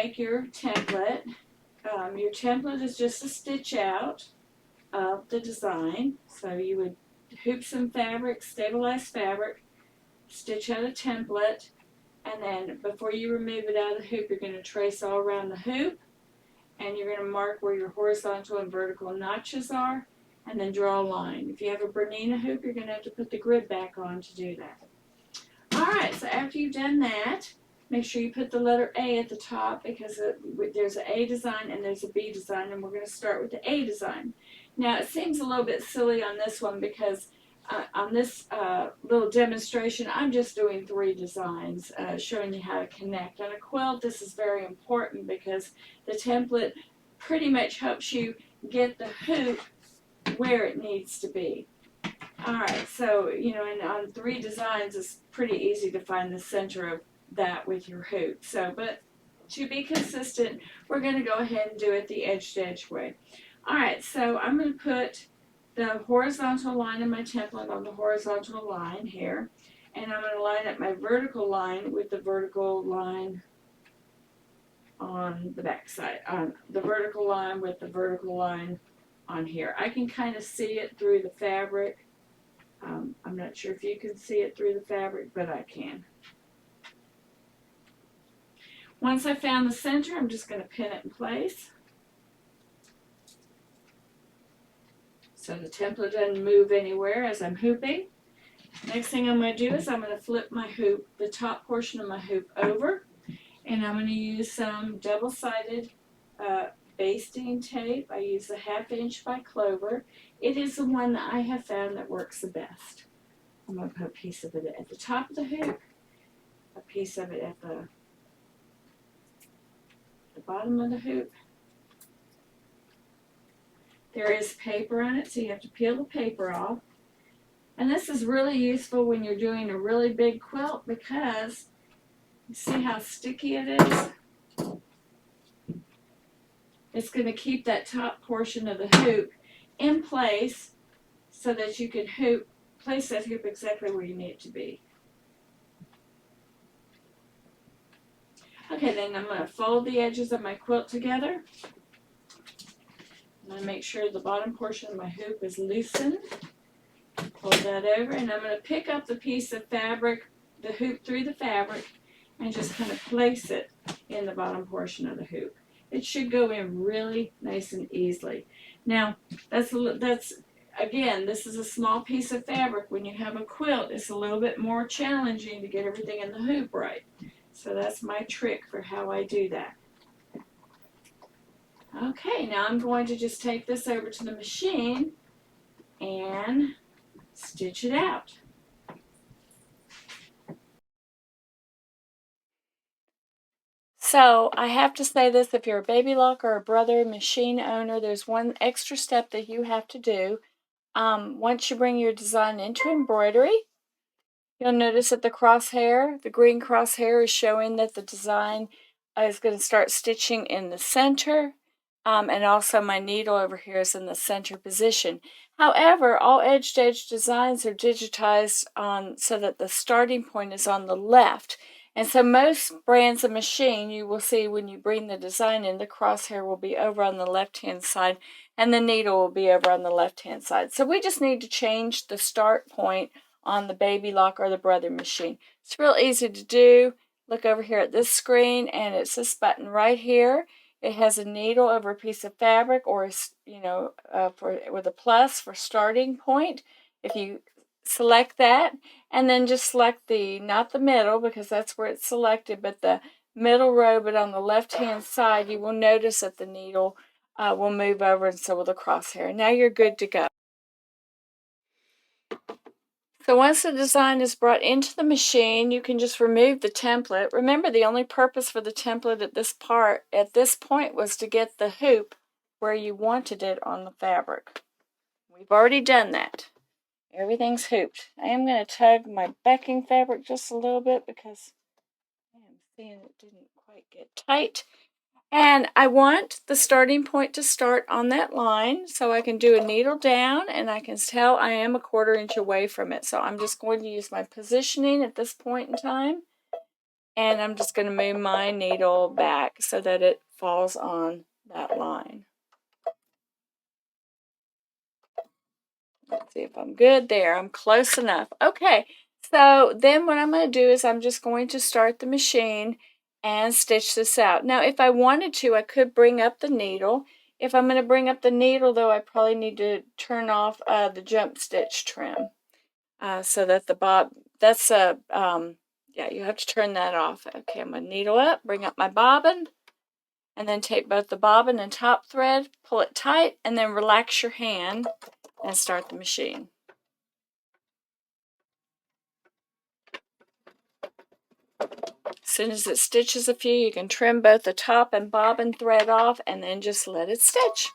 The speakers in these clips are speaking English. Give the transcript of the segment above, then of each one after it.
make your template. Your template is just a stitch out of the design. So you would hoop some fabric, stabilize fabric, stitch out a template, and then before you remove it out of the hoop, you're going to trace all around the hoop, and you're going to mark where your horizontal and vertical notches are, and then draw a line. If you have a Bernina hoop, you're going to have to put the grid back on to do that. Alright, so after you've done that, make sure you put the letter A at the top, because there's an A design and there's a B design, and we're going to start with the A design. Now, it seems a little bit silly on this one because on this little demonstration, I'm just doing 3 designs, showing you how to connect. On a quilt, this is very important because the template pretty much helps you get the hoop where it needs to be. Alright, so, and on 3 designs, it's pretty easy to find the center of that with your hoop. So, but to be consistent, we're going to go ahead and do it the edge-to-edge way. Alright, so I'm going to put the horizontal line in my template on the horizontal line here, and I'm going to line up my vertical line with the vertical line on the back side, on the vertical line with the vertical line on here. I can kind of see it through the fabric. I'm not sure if you can see it through the fabric, but I can. Once I found the center, I'm just going to pin it in place so the template doesn't move anywhere as I'm hooping. Next thing I'm going to do is I'm going to flip my hoop, the top portion of my hoop over, and I'm going to use some double-sided basting tape. I use a 1/2 inch by Clover. It is the one that I have found that works the best. I'm going to put a piece of it at the top of the hoop, a piece of it at the bottom of the hoop. There is paper on it, so you have to peel the paper off. And this is really useful when you're doing a really big quilt because you see how sticky it is? It's going to keep that top portion of the hoop in place so that you can place that hoop exactly where you need it to be. Okay, then I'm going to fold the edges of my quilt together. I'm going to make sure the bottom portion of my hoop is loosened. Fold that over, and I'm going to pick up the piece of fabric, the hoop through the fabric, and just kind of place it in the bottom portion of the hoop. It should go in really nice and easily. Now, again, this is a small piece of fabric. When you have a quilt, it's a little bit more challenging to get everything in the hoop right. So that's my trick for how I do that. Okay, now I'm going to just take this over to the machine and stitch it out. So I have to say this, if you're a Baby Lock or a Brother machine owner, there's one extra step that you have to do. Once you bring your design into embroidery, you'll notice that the crosshair, the green crosshair, is showing that the design is going to start stitching in the center. And also my needle over here is in the center position. However, all edge-to-edge designs are digitized so that the starting point is on the left. And so most brands of machine, you will see when you bring the design in, the crosshair will be over on the left-hand side and the needle will be over on the left-hand side. So we just need to change the start point on the Baby Lock or the Brother machine. It's real easy to do. Look over here at this screen, and it's this button right here. It has a needle over a piece of fabric, or with a plus for starting point. If you select that, and then just select not the middle because that's where it's selected, but the middle row, but on the left-hand side, you will notice that the needle will move over, and so will the crosshair. Now you're good to go. So once the design is brought into the machine, you can just remove the template. Remember, the only purpose for the template at this point was to get the hoop where you wanted it on the fabric. We've already done that. Everything's hooped. I am going to tug my backing fabric just a little bit because I am seeing it didn't quite get tight. And I want the starting point to start on that line, so I can do a needle down, and I can tell I am a 1/4 inch away from it. So I'm just going to use my positioning at this point in time And I'm just going to move my needle back so that it falls on that line. Let's see if I'm good there. I'm close enough. Okay, so then what I'm going to do is I'm just going to start the machine and stitch this out. Now, if I wanted to, I could bring up the needle. If I'm going to bring up the needle, though, I probably need to turn off the jump stitch trim so that the bob, that's a, yeah, you have to turn that off. Okay, I'm going to needle up, bring up my bobbin, and then take both the bobbin and top thread, pull it tight, and then relax your hand and start the machine. As soon as it stitches a few, you can trim both the top and bobbin thread off and then just let it stitch.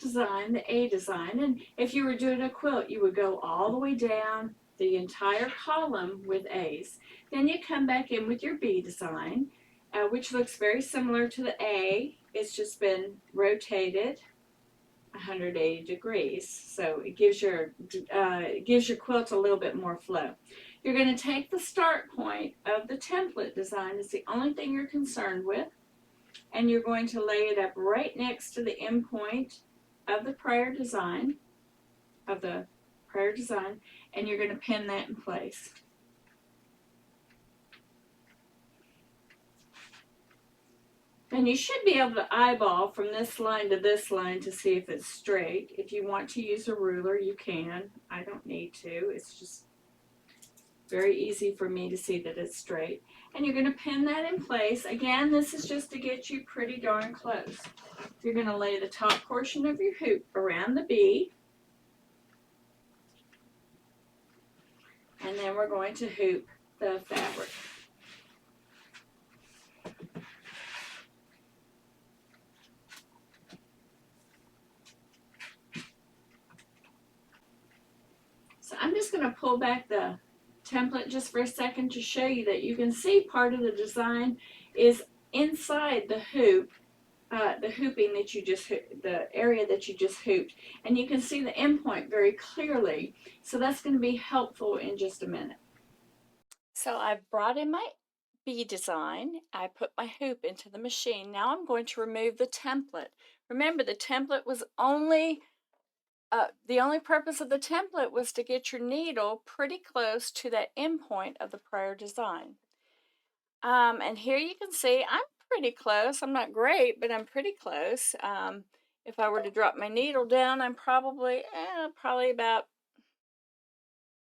Design, the A design, and if you were doing a quilt, you would go all the way down the entire column with A's. Then you come back in with your B design, which looks very similar to the A. It's just been rotated 180 degrees, so it gives your quilt a little bit more flow. You're going to take the start point of the template design. It's the only thing you're concerned with, and you're going to lay it up right next to the end point of the prior design, and you're going to pin that in place. Then you should be able to eyeball from this line to this line to see if it's straight. If you want to use a ruler, you can. I don't need to. It's just very easy for me to see that it's straight. And you're going to pin that in place. Again, this is just to get you pretty darn close. You're going to lay the top portion of your hoop around the B. And then we're going to hoop the fabric. So I'm just going to pull back the template just for a second to show you that you can see part of the design is inside the hoop, the hooping that you just, the area that you just hooped. And you can see the end point very clearly. So that's going to be helpful in just a minute. So I've brought in my B design. I put my hoop into the machine. Now I'm going to remove the template. Remember, the template was the only purpose of the template was to get your needle pretty close to that end point of the prior design. And here you can see I'm pretty close. I'm not great, but I'm pretty close. If I were to drop my needle down, I'm probably about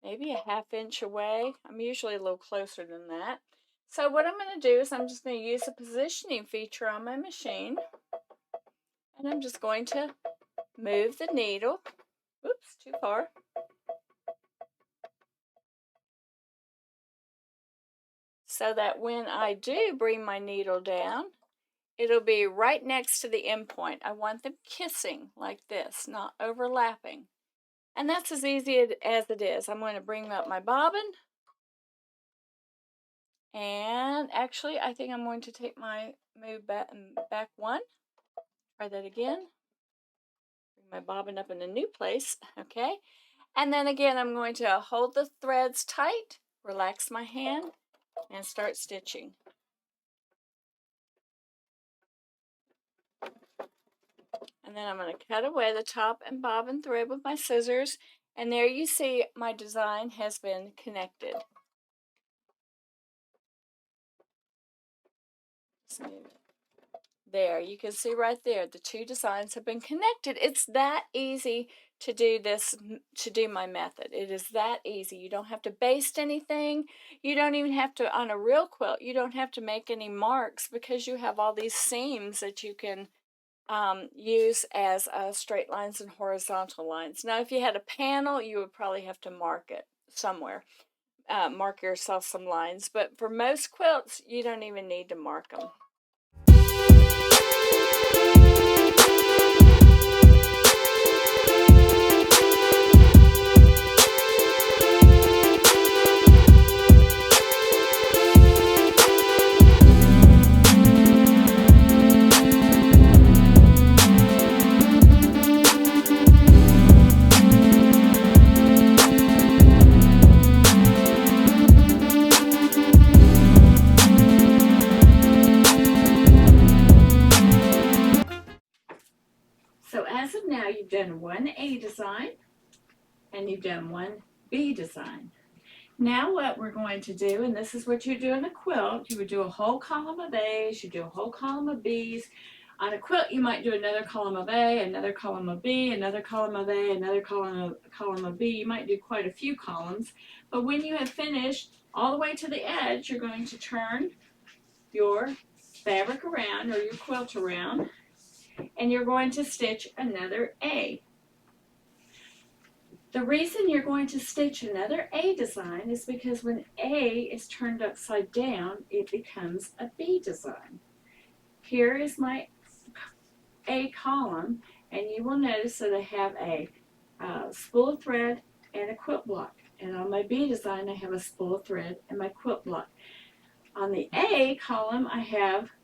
maybe a ½ inch away. I'm usually a little closer than that. So what I'm going to do is I'm just going to use the positioning feature on my machine. And I'm just going to move the needle. Oops, too far. So that when I do bring my needle down, it'll be right next to the end point. I want them kissing like this, not overlapping. And that's as easy as it is. I'm going to bring up my bobbin. And actually, I think I'm going to take my move back one. Try that again. Bring my bobbin up in a new place. Okay. And then again, I'm going to hold the threads tight, relax my hand, and start stitching. And And then I'm going to cut away the top and bobbin thread with my scissors. And there you see my design has been connected. There, you can see right there, the two designs have been connected. It's that easy to do this, to do my method. It is that easy. You don't have to baste anything. You don't even have to, on a real quilt, you don't have to make any marks because you have all these seams that you can use as straight lines and horizontal lines. Now, if you had a panel, you would probably have to mark it somewhere. Mark yourself some lines. But for most quilts, you don't even need to mark them. So as of now, you've done one A design and you've done one B design. Now what we're going to do, and this is what you do in a quilt, you would do a whole column of A's, you do a whole column of B's. On a quilt, you might do another column of A, another column of B, another column of A, another column of B. You might do quite a few columns. But when you have finished all the way to the edge, you're going to turn your fabric around or your quilt around, and you're going to stitch another A. The reason you're going to stitch another A design is because when A is turned upside down, it becomes a B design. Here is my A column, and you will notice that I have a spool of thread and a quilt block. And on my B design, I have a spool of thread and my quilt block. On the A column,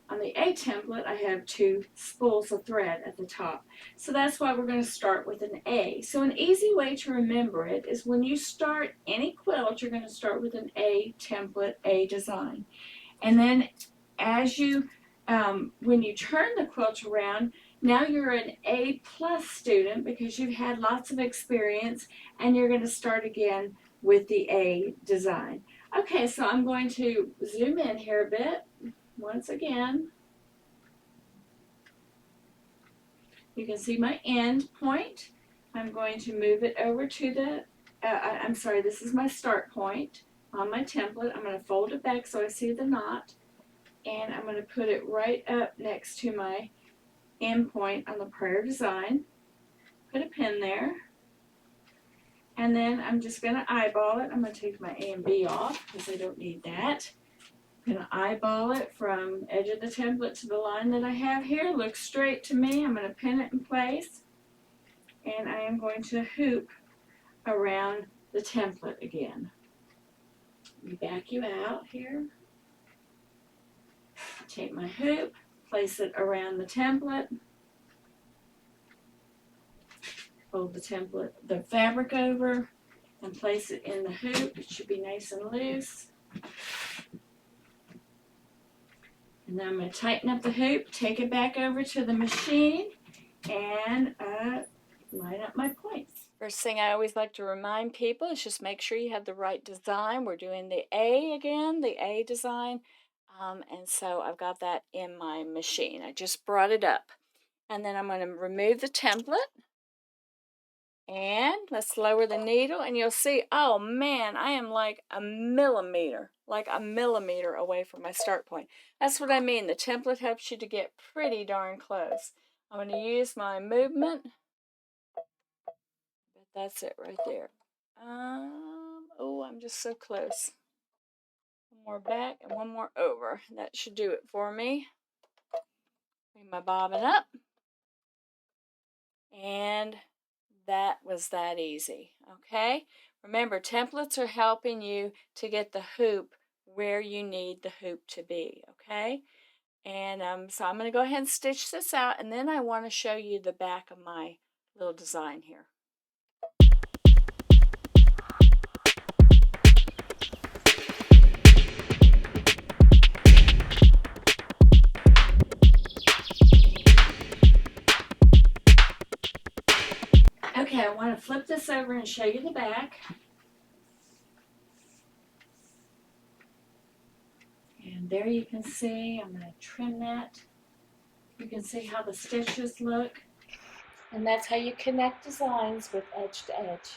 on the A template, I have two spools of thread at the top. So that's why we're going to start with an A. So an easy way to remember it is when you start any quilt, you're going to start with an A template, A design. And then as you, when you turn the quilt around, now you're an A plus student because you've had lots of experience, and you're going to start again with the A design. Okay, so I'm going to zoom in here a bit. Once again, you can see my end point. I'm going to move it over to the, I'm sorry, this is my start point on my template. I'm going to fold it back so I see the knot, and I'm going to put it right up next to my end point on the prior design. Put a pin there, and then I'm just going to eyeball it. I'm going to take my A and B off because I don't need that. I'm going to eyeball it from edge of the template to the line that I have here. Looks straight to me. I'm going to pin it in place, and I am going to hoop around the template again. Let me back you out here. Take my hoop, place it around the template, fold the fabric over, and place it in the hoop. It should be nice and loose. And then I'm going to tighten up the hoop, take it back over to the machine, and line up my points. First thing I always like to remind people is just make sure you have the right design. We're doing the A again, the A design. And so I've got that in my machine. I just brought it up. And then I'm going to remove the template. And let's lower the needle, and you'll see, oh man, I am like a millimeter away from my start point. That's what I mean. The template helps you to get pretty darn close. I'm going to use my movement. But that's it right there. Oh, I'm just so close. One more back and one more over. That should do it for me. Bring my bobbin up. And that was that easy, okay? Remember, templates are helping you to get the hoop where you need the hoop to be, okay? And so I'm going to go ahead and stitch this out, and then I want to show you the back of my little design here. Okay, I want to flip this over and show you the back. And there you can see, I'm going to trim that. You can see how the stitches look. And that's how you connect designs with edge to edge.